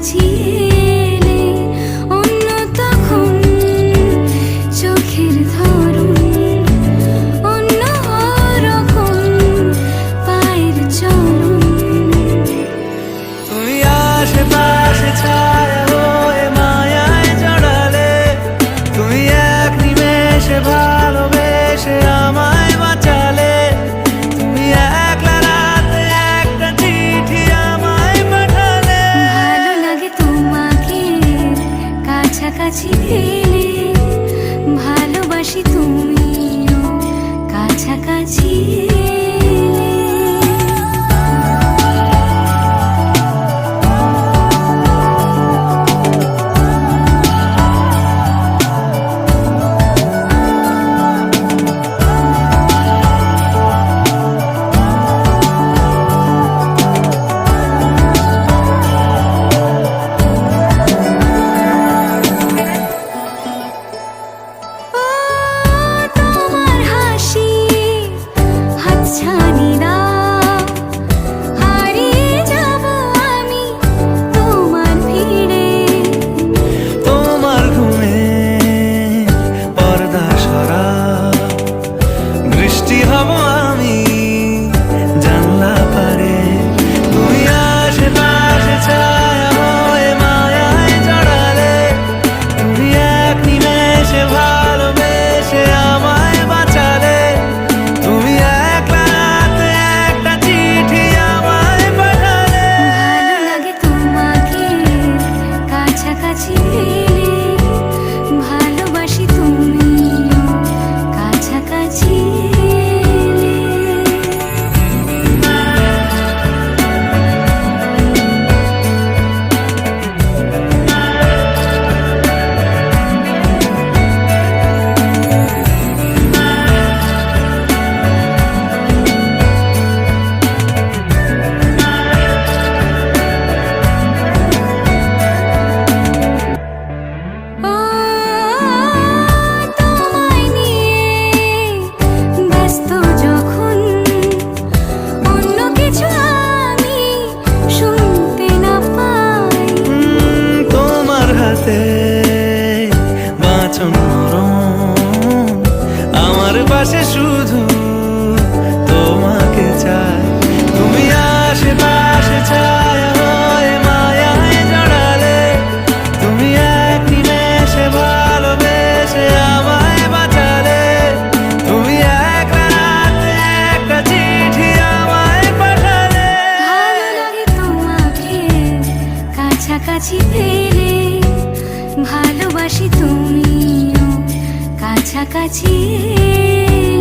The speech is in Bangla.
কাছাকাছি এলে অন্য তখন চোখের ধরন অন্য রকম পায়ের চরণ। তুমি আশেপাশে ছায়া হয়ে মায়ায় জড়ালে, তুমি এক নিমেষে ভালোবেসে আমায় বাঁচালে, তুমি একলা রাতে একটা চিঠি আমায় পাঠালে। ভালো লাগে তোমাকে কাছাকাছি পেলে, ভালোবাসি তুমিও কাছাকাছি এলে। তোমার হাসি হাতছানি দাও, হারিয়ে যাব আমি তোমার ভিড়ে। তোমার ঘুমে পর্দা সরাও, বৃষ্টি হব আমি জানলা পারে। তুমি আশেপাশে ছায়া হয়ে মায়ায় জড়ালে, তুমি এক নিমেষে ভালোবেসে আমায় বাঁচালে, তুমি একলা রাতে একটা চিঠি আমায় পাঠালে। ভালো লাগে তোমাকে কাছাকাছি পেলে, ভালোবাসি তুমিও কাছাকাছি এলে। ও তোমায় নিয়ে ব্যস্ত যখন অন্য কিছু আমি শুনতে না পাই। তোমার হাতে বাঁচন নরম, আমার পাশে শুধু তোমাকে চাই। তুমি আশেপাশে ছায়া হয়ে মায়ায় জড়ালে, তুমি এক নিমেষে ভালোবেসে আমায় বাঁচালে, তুমি একলা রাতে একটা চিঠি আমায় পাঠালে। ভালো লাগে তোমাকে কাছাকাছি পেলে, ভালোবাসি তুমিও কাছাকাছি এলে।